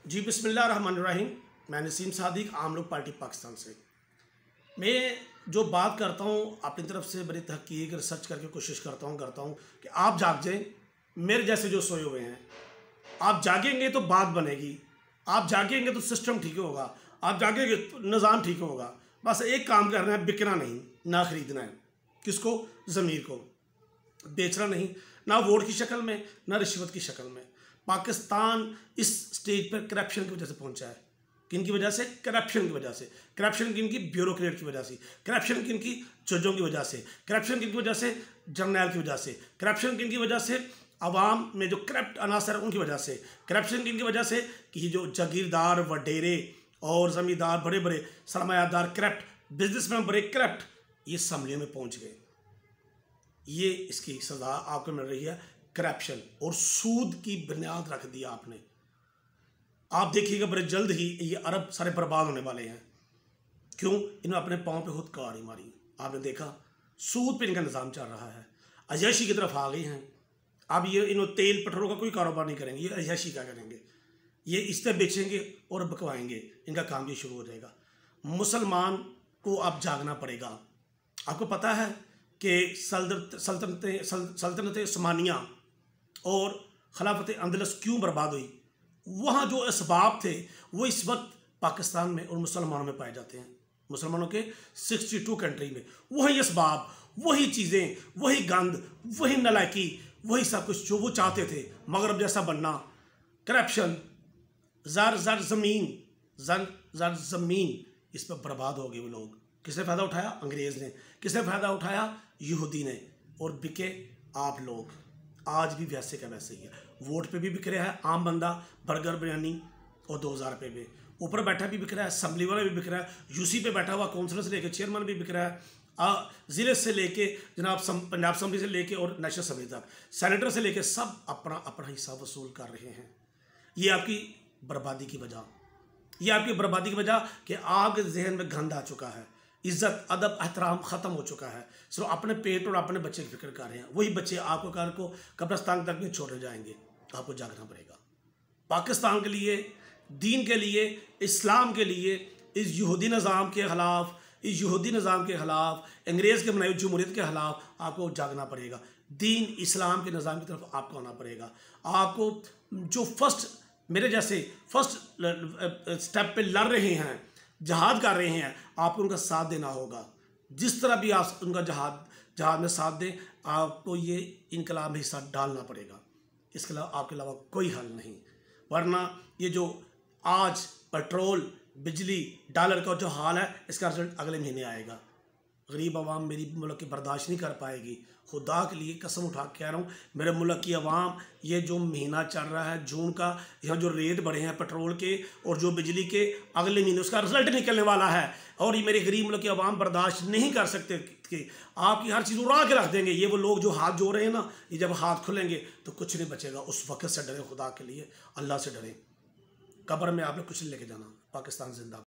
जी बिस्मिल्लाहिर्रहमानिर्रहीम। मैं नसीम सादिक, आम लोग पार्टी पाकिस्तान से। मैं जो बात करता हूँ अपनी तरफ से बड़ी तहकीक रिसर्च करके कोशिश करता हूँ कि आप जाग जाएं, मेरे जैसे जो सोए हुए हैं। आप जागेंगे तो बात बनेगी, आप जागेंगे तो सिस्टम ठीक होगा, आप जागेंगे तो निज़ाम ठीक होगा। बस एक काम करना है, बिकना नहीं, ना ख़रीदना है। किसको? ज़मीर को। बेचना नहीं, ना वोट की शक्ल में, ना रिश्वत की शक्ल में। पाकिस्तान इस स्टेज पर करप्शन की वजह से पहुंचा है। किन की वजह से? करप्शन की वजह से। करप्शन किन की? ब्यूरोक्रेट की वजह से। करप्शन किन की? जजों की वजह से। करप्शन किन की वजह से? जर्नैल की वजह से। करप्शन किन की वजह से? अवाम में जो करप्ट अनासर उनकी वजह से। करप्शन किन की वजह से? कि जो जागीरदार वडेरे और ज़मींदार बड़े बड़े सरमायादार करप्ट, बिजनेसमैन बड़े करप्ट, ये असम्बलियों में पहुँच गए। ये इसकी सज़ा आपको मिल रही है, करप्शन और सूद की बुनियाद रख दी आपने। आप देखिएगा बड़े जल्द ही ये अरब सारे बर्बाद होने वाले हैं। क्यों? इन्होंने अपने पाँव पे खुद कारी मारी। आपने देखा सूद पे इनका निज़ाम चल रहा है, अय्याशी की तरफ आ गए हैं। अब ये इन्होंने तेल पेट्रोल का कोई कारोबार नहीं करेंगे, ये अय्याशी क्या करेंगे? ये इस तरह बेचेंगे और बकवाएंगे, इनका काम भी शुरू हो जाएगा। मुसलमान को अब जागना पड़ेगा। आपको पता है कि सल्तनत उस्मानिया और खिलाफत अंदलस क्यों बर्बाद हुई? वहाँ जो असबाब थे वो इस वक्त पाकिस्तान में और मुसलमानों में पाए जाते हैं। मुसलमानों के 62 कंट्री में वही असबाब, वही चीज़ें, वही गंद, वही नलायकी, वही सब कुछ जो वो चाहते थे, मगरब जैसा बनना। करप्शन, ज़र ज़मीन, इस पर बर्बाद हो गए वो लोग। किसने फ़ायदा उठाया? अंग्रेज़ ने। किसने फ़ायदा उठाया? यहूदी ने। और बिके आप लोग। आज भी वैसे का वैसे ही है। वोट पे भी बिक रहा है आम बंदा, बर्गर बिरयानी और 2000 रुपये पे। ऊपर बैठा भी बिक रहा है, असम्बली वाला भी बिक रहा है, यूसी पे बैठा हुआ काउंसलर से लेके चेयरमैन भी बिक रहा है, ज़िले से लेके जनाब पंजाब असम्बली से लेके और नेशनल असम्बली तक, सेनेटर से लेके सब अपना अपना हिस्सा वसूल कर रहे हैं। ये आपकी बर्बादी की वजह, ये आपकी बर्बादी की वजह कि आपके जहन में गंद आ चुका है, इज्जत अदब एहतराम ख़त्म हो चुका है। सिर्फ अपने पेट और अपने बच्चे की फिक्र कर रहे हैं। वही बच्चे आपको कल को कब्रिस्तान तक में छोड़े जाएंगे। आपको जागना पड़ेगा। पाकिस्तान के लिए, दीन के लिए, इस्लाम के लिए, इस यहूदी निज़ाम के ख़िलाफ़, इस यहूदी निज़ाम के ख़िलाफ़, अंग्रेज़ के बनाई जमहूरियत के ख़िलाफ़ आपको जागना पड़ेगा। दीन इस्लाम के निज़ाम की तरफ आपको आना पड़ेगा। आपको जो मेरे जैसे फर्स्ट स्टेप पे लड़ रहे हैं, जहाद कर रहे हैं, आपको उनका साथ देना होगा। जिस तरह भी आप उनका जहाद में साथ दें, आपको ये इनकलाब में हिस्सा डालना पड़ेगा। इसके अलावा आपके अलावा कोई हल नहीं। वरना ये जो आज पेट्रोल, बिजली, डॉलर का जो हाल है, इसका रिजल्ट अगले महीने आएगा। गरीब आवाम मेरी मुल्क की बर्दाश्त नहीं कर पाएगी। खुदा के लिए कसम उठा के कह रहा हूँ, मेरे मुल्क की आवाम, ये जो महीना चल रहा है जून का, यहाँ जो रेट बढ़े हैं पेट्रोल के और जो बिजली के, अगले महीने उसका रिजल्ट निकलने वाला है। और ये मेरे गरीब मुल्क की आवाम बर्दाश्त नहीं कर सकते कि आपकी हर चीज़ उड़ा के रख देंगे। ये वो लोग जो हाथ जोड़ रहे हैं ना, ये जब हाथ खुलेंगे तो कुछ नहीं बचेगा। उस वक्त से डरें, खुदा के लिए अल्लाह से डरें। कब्र में आपने कुछ नहीं लेके जाना। पाकिस्तान जिंदा।